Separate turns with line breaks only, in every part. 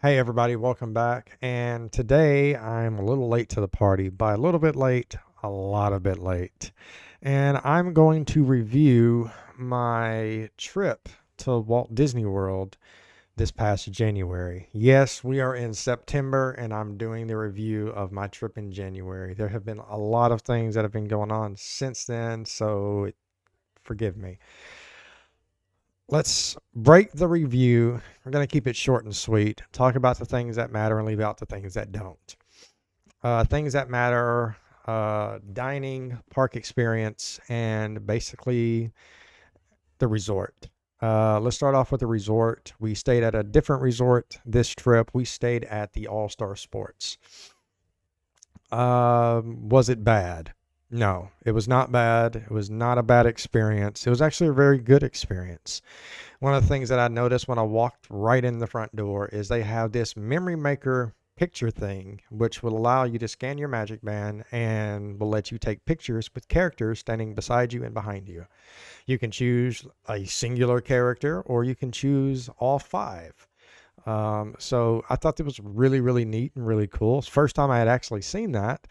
Hey everybody, welcome back. And today I'm a little late to the party. By a little bit late, a lot of bit late. And I'm going to review my trip to Walt Disney World this past January. Yes, we are in September and I'm doing the review of my trip in January. There have been a lot of things that have been going on since then, so forgive me. Let's break the review. We're going to keep it short and sweet. Talk about the things that matter and leave out the things that don't. Things that matter: dining, park experience, and basically the resort. Let's start off with the resort. We stayed at a different resort this trip. We stayed at the All Star Sports. Was it bad? No, it was not bad. It was not a bad experience. It was actually a very good experience. One of the things that I noticed when I walked right in the front door is they have this memory maker picture thing, which will allow you to scan your magic band and will let you take pictures with characters standing beside you and behind you. You can choose a singular character or you can choose all five. So I thought that was really, really neat and really cool. It's the first time I had actually seen that.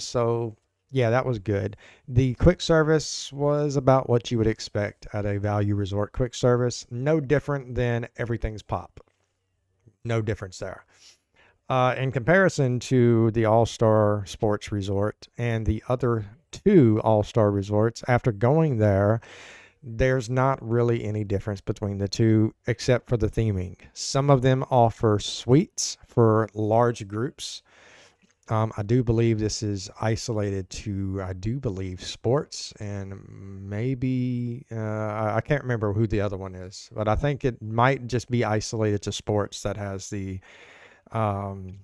So yeah, that was good. The quick service was about what you would expect at a value resort quick service. No different than everything's pop. No difference there. In comparison to the All Star Sports Resort and the other two All Star resorts, after going there, there's not really any difference between the two except for the theming. Some of them offer suites for large groups. I do believe this is isolated to, I do believe, sports and maybe, I can't remember who the other one is, but I think it might just be isolated to sports that has the um,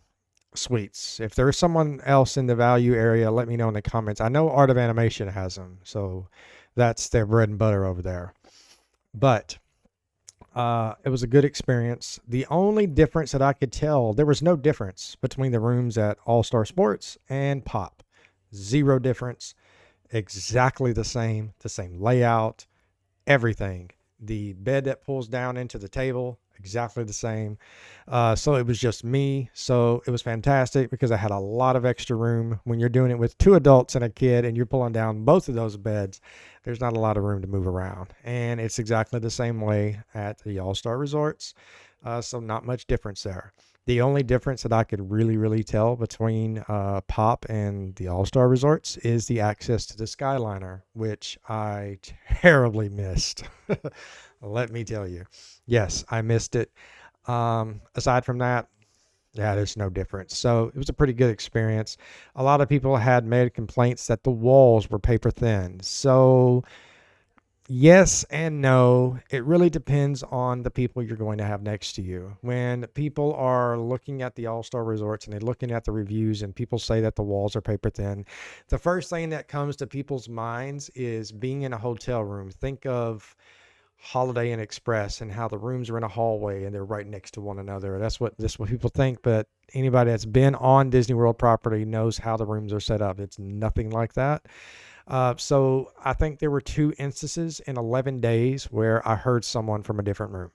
suites. If there's someone else in the value area, let me know in the comments. I know Art of Animation has them, so that's their bread and butter over there. But it was a good experience. The only difference that I could tell, there was no difference between the rooms at All Star Sports and Pop. Zero difference. Exactly the same layout, everything. The bed that pulls down into the table, exactly the same. So it was just me. So it was fantastic because I had a lot of extra room. When you're doing it with two adults and a kid and you're pulling down both of those beds, there's not a lot of room to move around. And it's exactly the same way at the All Star Resorts. So not much difference there. The only difference that I could really, really tell between Pop and the All Star Resorts is the access to the Skyliner, which I terribly missed. Let me tell you. Yes, I missed it. Aside from that, yeah, there's no difference. So it was a pretty good experience. A lot of people had made complaints that the walls were paper thin. So yes and no. It really depends on the people you're going to have next to you. When people are looking at the All Star Resorts and they're looking at the reviews and people say that the walls are paper thin, the first thing that comes to people's minds is being in a hotel room. Think of Holiday Inn Express and how the rooms are in a hallway and they're right next to one another. That's what people think, but anybody that's been on Disney World property knows how the rooms are set up. It's nothing like that. So I think there were two instances in 11 days where I heard someone from a different room.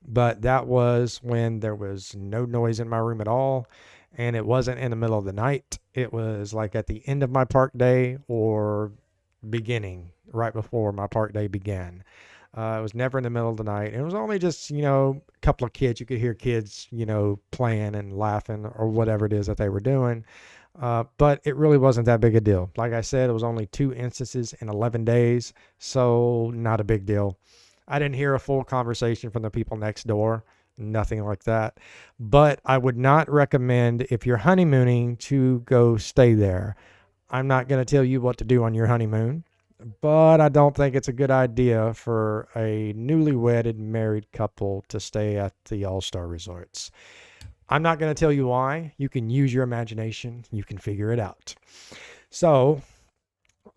But that was when there was no noise in my room at all. And it wasn't in the middle of the night. It was like at the end of my park day or beginning, right before my park day began. It was never in the middle of the night. It was only just, a couple of kids. You could hear kids, playing and laughing or whatever it is that they were doing. But it really wasn't that big a deal. Like I said, it was only two instances in 11 days. So not a big deal. I didn't hear a full conversation from the people next door. Nothing like that. But I would not recommend, if you're honeymooning, to go stay there. I'm not going to tell you what to do on your honeymoon, but I don't think it's a good idea for a newly wedded married couple to stay at the All Star Resorts. I'm not going to tell you why. You can use your imagination, you can figure it out. So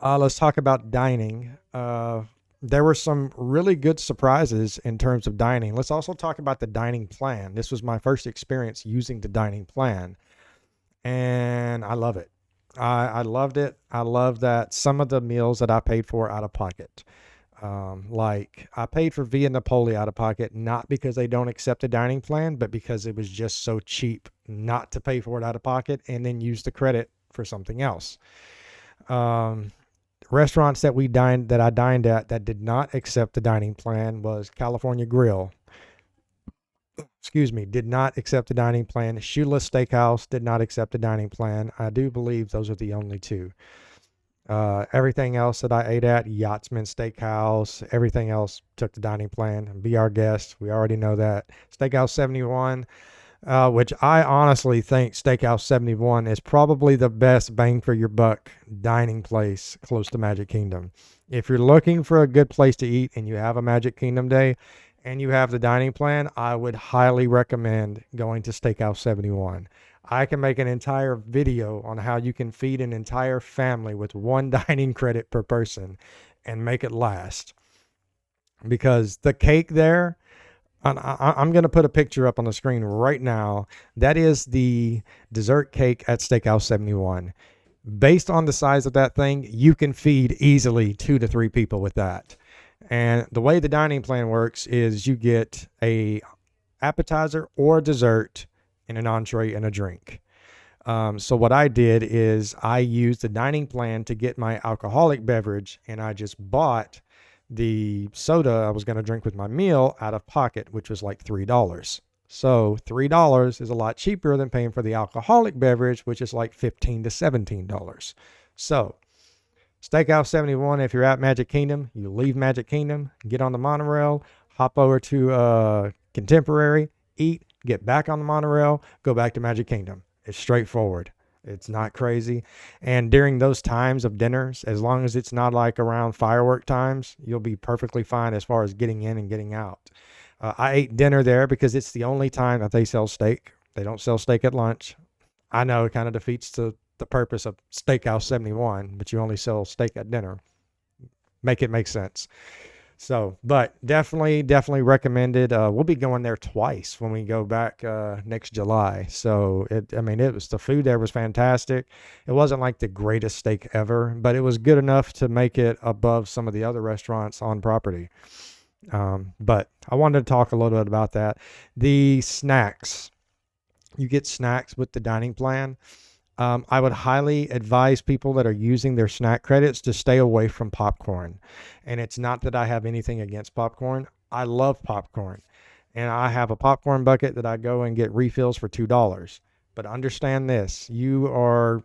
let's talk about dining. There were some really good surprises in terms of dining. Let's also talk about the dining plan. This was my first experience using the dining plan, and I love it. I loved it. I love that some of the meals that I paid for out of pocket. Like I paid for Via Napoli out of pocket, not because they don't accept a dining plan, but because it was just so cheap not to pay for it out of pocket and then use the credit for something else. Um, Restaurants that I dined at that did not accept the dining plan was California Grill. Excuse me, did not accept the dining plan. Shoeless Steakhouse did not accept the dining plan. I do believe those are the only two. Everything else that I ate at, Yachtsman Steakhouse, everything else took the dining plan. Be our guest. We already know that. Steakhouse 71, which I honestly think Steakhouse 71 is probably the best bang for your buck dining place close to Magic Kingdom. If you're looking for a good place to eat and you have a Magic Kingdom day and you have the dining plan, I would highly recommend going to Steakhouse 71. I can make an entire video on how you can feed an entire family with one dining credit per person and make it last. Because the cake there, I'm going to put a picture up on the screen right now. That is the dessert cake at Steakhouse 71. Based on the size of that thing, you can feed easily 2 to 3 people with that. And the way the dining plan works is you get a appetizer or dessert and an entree and a drink. So what I did is I used the dining plan to get my alcoholic beverage, and I just bought the soda I was going to drink with my meal out of pocket, which was like $3. So $3 is a lot cheaper than paying for the alcoholic beverage, which is like $15 to $17. So Steakhouse 71, if you're at Magic Kingdom, you leave Magic Kingdom, get on the monorail, hop over to Contemporary, eat, get back on the monorail, go back to Magic Kingdom. It's straightforward. It's not crazy. And during those times of dinners, as long as it's not like around firework times, you'll be perfectly fine as far as getting in and getting out. I ate dinner there because it's the only time that they sell steak. They don't sell steak at lunch. I know it kind of defeats the purpose of Steakhouse 71, but you only sell steak at dinner. Make it make sense. So, but definitely recommended. We'll be going there twice when we go back next July. So, it was, the food there was fantastic. It wasn't like the greatest steak ever, but it was good enough to make it above some of the other restaurants on property. But I wanted to talk a little bit about that. The snacks. You get snacks with the dining plan. I would highly advise people that are using their snack credits to stay away from popcorn. And it's not that I have anything against popcorn. I love popcorn. And I have a popcorn bucket that I go and get refills for $2. But understand this, you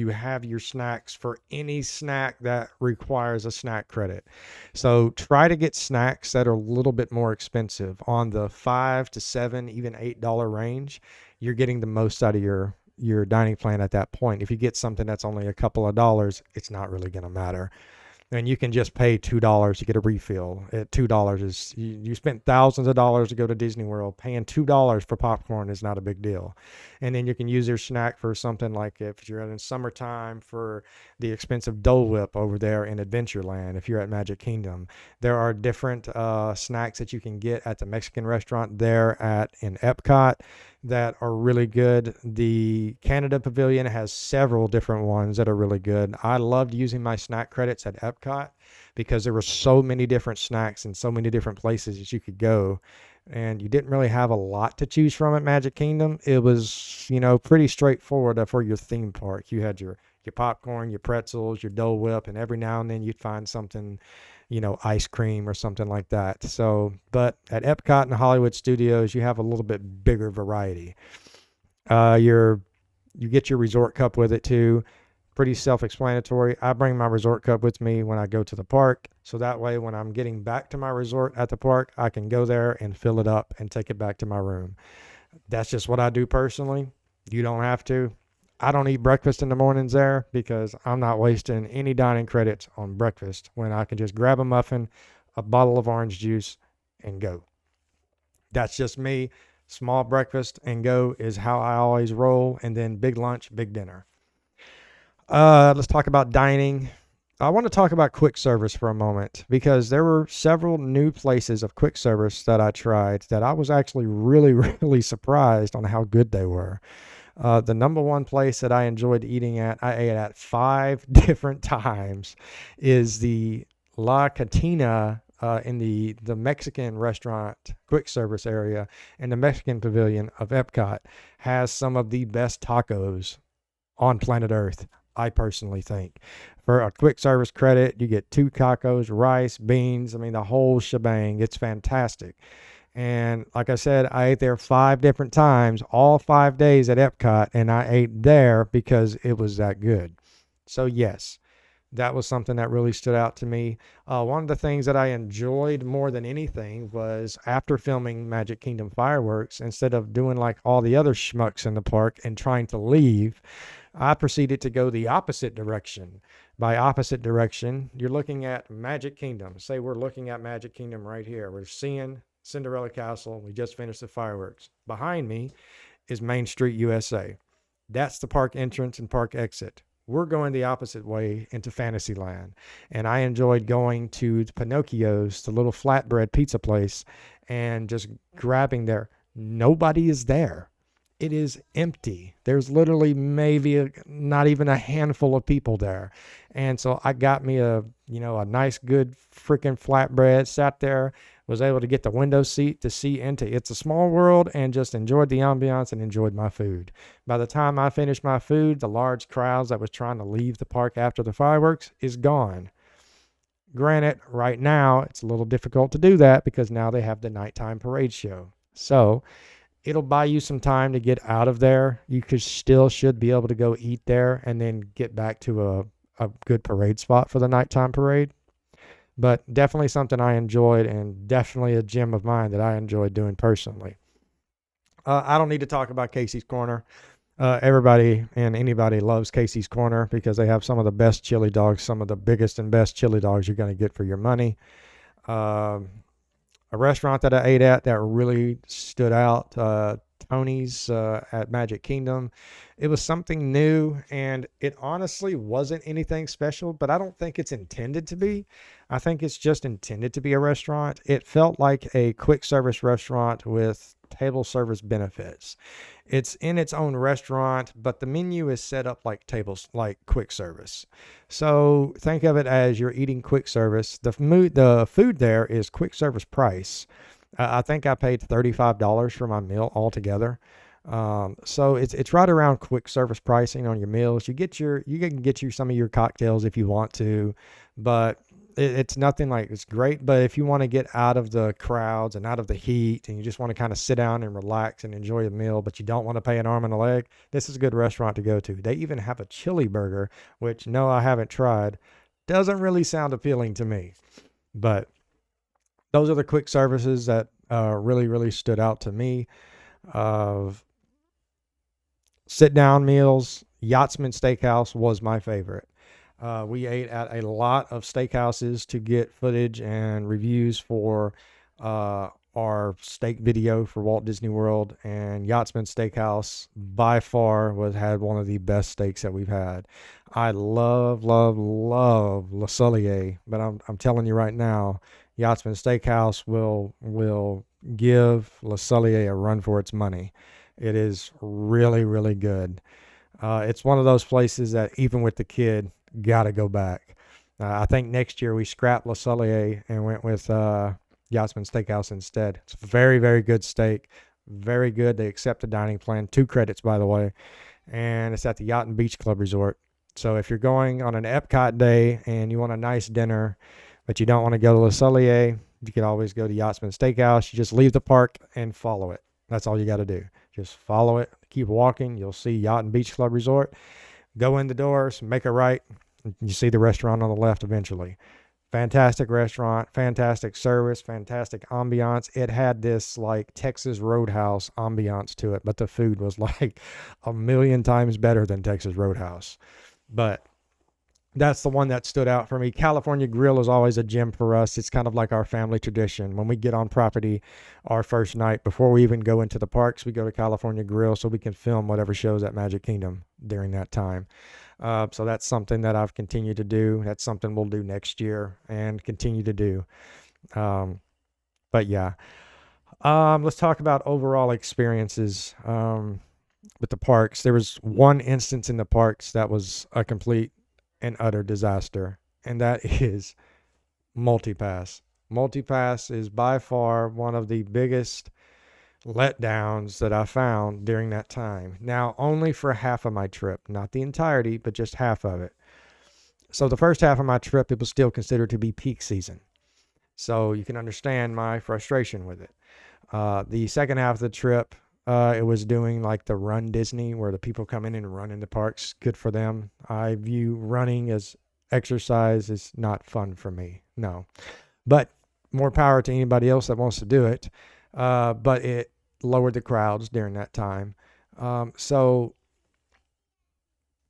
have your snacks for any snack that requires a snack credit. So try to get snacks that are a little bit more expensive. On the $5 to $7, even $8 range, you're getting the most out of your dining plan at that point. If you get something that's only a couple of dollars, it's not really going to matter. And you can just pay $2 to get a refill. At $2 is, you spent thousands of dollars to go to Disney World. Paying $2 for popcorn is not a big deal. And then you can use your snack for something like, if you're in summertime, for the expensive Dole Whip over there in Adventureland. If you're at Magic Kingdom, there are different snacks that you can get at the Mexican restaurant there in Epcot that are really good. The Canada Pavilion has several different ones that are really good. I loved using my snack credits at Epcot because there were so many different snacks and so many different places that you could go. And you didn't really have a lot to choose from at Magic Kingdom. It was, pretty straightforward for your theme park. You had your popcorn, your pretzels, your Dole Whip, and every now and then you'd find something, ice cream or something like that. So, but at Epcot and Hollywood Studios, you have a little bit bigger variety. You get your resort cup with it too. Pretty self-explanatory. I bring my resort cup with me when I go to the park. So that way, when I'm getting back to my resort at the park, I can go there and fill it up and take it back to my room. That's just what I do personally. You don't have to. I don't eat breakfast in the mornings there because I'm not wasting any dining credits on breakfast when I can just grab a muffin, a bottle of orange juice, and go. That's just me. Small breakfast and go is how I always roll. And then big lunch, big dinner. Let's talk about dining. I want to talk about quick service for a moment because there were several new places of quick service that I tried that I was actually really, really surprised on how good they were. The number one place that I enjoyed eating at, I ate at 5 different times, is the La Cantina in the Mexican restaurant quick service area in the Mexican pavilion of Epcot has some of the best tacos on planet Earth, I personally think. For a quick service credit, you get 2 tacos, rice, beans, I mean, the whole shebang. It's fantastic. And like I said, I ate there 5 different times, all 5 days at Epcot, and I ate there because it was that good. So, yes, that was something that really stood out to me. One of the things that I enjoyed more than anything was after filming Magic Kingdom fireworks, instead of doing like all the other schmucks in the park and trying to leave, I proceeded to go the opposite direction. By opposite direction, you're looking at Magic Kingdom. Say we're looking at Magic Kingdom right here. We're seeing Cinderella Castle. We just finished the fireworks. Behind me is Main Street, USA. That's the park entrance and park exit. We're going the opposite way into Fantasyland. And I enjoyed going to Pinocchio's, the little flatbread pizza place, and just grabbing there. Nobody is there. It is empty. There's literally maybe not even a handful of people there. And so I got me a nice, good freaking flatbread, sat there, was able to get the window seat to see into It's a Small World and just enjoyed the ambiance and enjoyed my food. By the time I finished my food, the large crowds that was trying to leave the park after the fireworks is gone. Granted, right now it's a little difficult to do that because now they have the nighttime parade show. So it'll buy you some time to get out of there. You should be able to go eat there and then get back to a good parade spot for the nighttime parade. But definitely something I enjoyed and definitely a gem of mine that I enjoyed doing personally. I don't need to talk about Casey's Corner. Everybody and anybody loves Casey's Corner because they have some of the best chili dogs, some of the biggest and best chili dogs you're going to get for your money. A restaurant that I ate at that really stood out, Tony's at Magic Kingdom. It was something new, and it honestly wasn't anything special, but I don't think it's intended to be. I think it's just intended to be a restaurant. It felt like a quick service restaurant with table service benefits. It's in its own restaurant, but the menu is set up like tables, like quick service. So think of it as you're eating quick service. The food there is quick service price. I think I paid $35 for my meal altogether. So it's right around quick service pricing on your meals. You can get you some of your cocktails if you want to, but it's nothing like it's great. But if you want to get out of the crowds and out of the heat and you just want to kind of sit down and relax and enjoy a meal, but you don't want to pay an arm and a leg, this is a good restaurant to go to. They even have a chili burger, which no, I haven't tried. Doesn't really sound appealing to me, but those are the quick services that really, really stood out to me. Sit down meals, Yachtsman Steakhouse was my favorite. We ate at a lot of steakhouses to get footage and reviews for our steak video for Walt Disney World, and Yachtsman Steakhouse by far had one of the best steaks that we've had. I love, love, love Le Cellier, but I'm telling you right now, Yachtsman Steakhouse will give Le Cellier a run for its money. It is really, really good. It's one of those places that even with the kid, gotta go back. I think next year we scrapped Le Cellier and went with Yachtsman Steakhouse instead. It's a very, very good steak. Very good. They accept the dining plan. 2 credits, by the way. And it's at the Yacht and Beach Club Resort. So if you're going on an Epcot day and you want a nice dinner, but you don't want to go to Le Cellier, you can always go to Yachtsman Steakhouse. You just leave the park and follow it. That's all you got to do. Just follow it. Keep walking. You'll see Yacht and Beach Club Resort. Go in the doors, make a right. You see the restaurant on the left eventually. Fantastic restaurant, fantastic service, fantastic ambiance. It had this like Texas Roadhouse ambiance to it, but the food was like a million times better than Texas Roadhouse. But that's the one that stood out for me. California Grill is always a gem for us. It's kind of like our family tradition. When we get on property our first night, before we even go into the parks, we go to California Grill so we can film whatever shows at Magic Kingdom during that time. So that's something that I've continued to do. That's something we'll do next year and continue to do. But yeah, let's talk about overall experiences with the parks. There was one instance in the parks that was a complete and utter disaster, and that is Multipass. Multipass is by far one of the biggest letdowns that I found during that time. Now, only for half of my trip, not the entirety, but just half of it. So the first half of my trip, it was still considered to be peak season. So you can understand my frustration with it. The second half of the trip, it was doing like the Run Disney, where the people come in and run in the parks. Good for them. I view running as exercise is not fun for me. No, but more power to anybody else that wants to do it. But it lowered the crowds during that time. So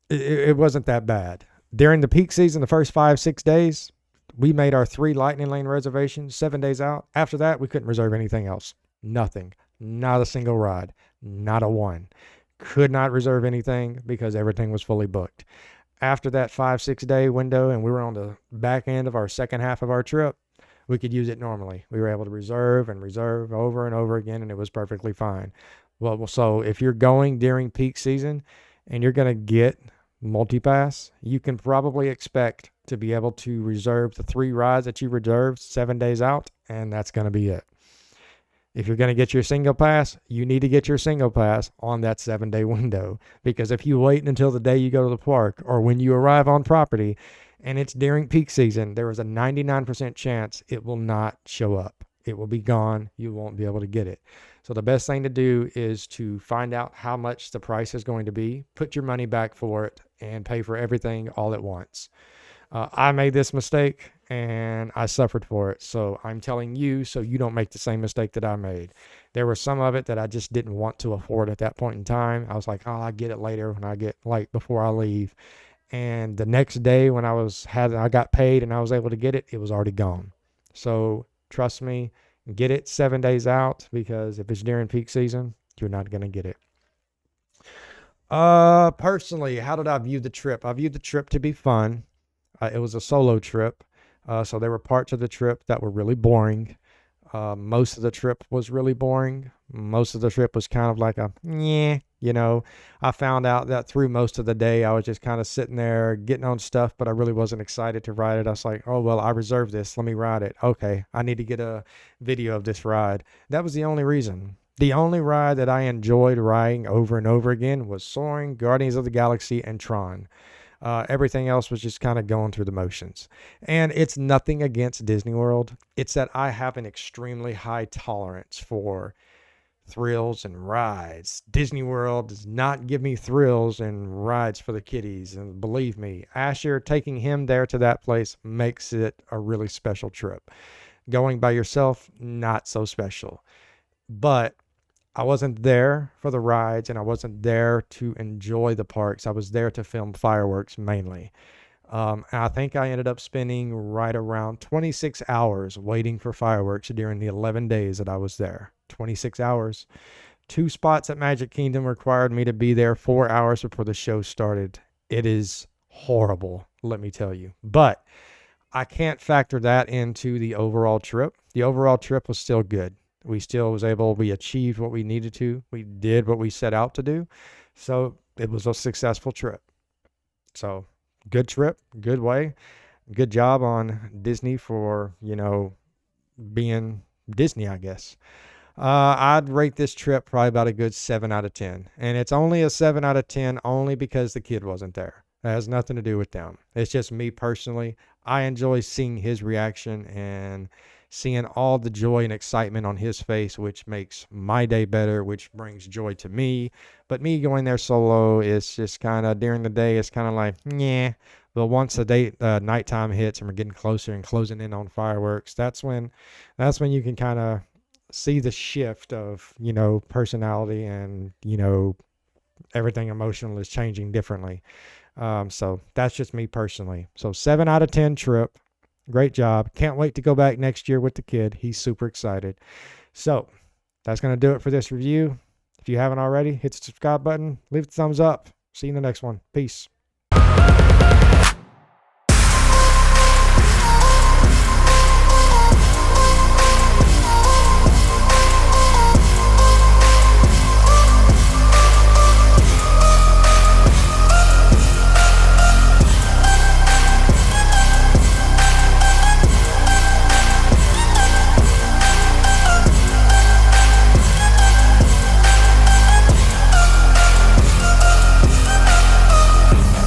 it wasn't that bad. During the peak season, the first 5, 6 days, we made our 3 Lightning Lane reservations 7 days out. After that, we couldn't reserve anything else. Nothing. Not a single ride. Not a one. Could not reserve anything because everything was fully booked. After that 5, 6 day window, and we were on the back end of our second half of our trip, we could use it normally. We were able to reserve and reserve over and over again, and it was perfectly fine. Well, so if you're going during peak season and you're going to get multipass, you can probably expect to be able to reserve the 3 rides that you reserved 7 days out, and that's going to be it. If you're going to get your single pass, you need to get your single pass on that 7-day window, because if you wait until the day you go to the park or when you arrive on property and it's during peak season, there is a 99% chance it will not show up. It will be gone. You won't be able to get it. So the best thing to do is to find out how much the price is going to be, put your money back for it, and pay for everything all at once. I made this mistake and I suffered for it. So I'm telling you so you don't make the same mistake that I made. There was some of it that I just didn't want to afford at that point in time. I was like, oh, I'll get it later when I get like before I leave. And the next day when I got paid and I was able to get it, it was already gone. So trust me, get it 7 days out, because if it's during peak season, you're not going to get it. Personally, how did I view the trip? I viewed the trip to be fun. It was a solo trip. So there were parts of the trip that were really boring. Most of the trip was really boring. Most of the trip was kind of like I found out that through most of the day, I was just kind of sitting there getting on stuff, but I really wasn't excited to ride it. I was like, oh, well, I reserved this. Let me ride it. Okay, I need to get a video of this ride. That was the only reason. The only ride that I enjoyed riding over and over again was Soaring, Guardians of the Galaxy, and Tron. Everything else was just kind of going through the motions. And it's nothing against Disney World. It's that I have an extremely high tolerance for thrills and rides. Disney World does not give me thrills and rides for the kiddies. And believe me, Asher, taking him there to that place makes it a really special trip. Going by yourself, not so special. But I wasn't there for the rides, and I wasn't there to enjoy the parks. I was there to film fireworks mainly. And I think I ended up spending right around 26 hours waiting for fireworks during the 11 days that I was there. 26 hours. 2 spots at Magic Kingdom required me to be there 4 hours before the show started. It is horrible, let me tell you. But I can't factor that into the overall trip. The overall trip was still good. We achieved what we needed to. We did what we set out to do. So it was a successful trip. So good trip, good way. Good job on Disney for, being Disney, I guess. I'd rate this trip probably about a good 7 out of 10. And it's only a 7 out of 10 only because the kid wasn't there. It has nothing to do with them. It's just me personally. I enjoy seeing his reaction and seeing all the joy and excitement on his face, which makes my day better, which brings joy to me. But me going there solo is just kind of, during the day, it's kind of like, yeah. But once the nighttime hits and we're getting closer and closing in on fireworks, that's when you can kind of see the shift of, personality and, everything emotional is changing differently. So that's just me personally. So 7 out of 10 trip. Great job. Can't wait to go back next year with the kid. He's super excited. So that's going to do it for this review. If you haven't already, hit the subscribe button. Leave a thumbs up. See you in the next one. Peace.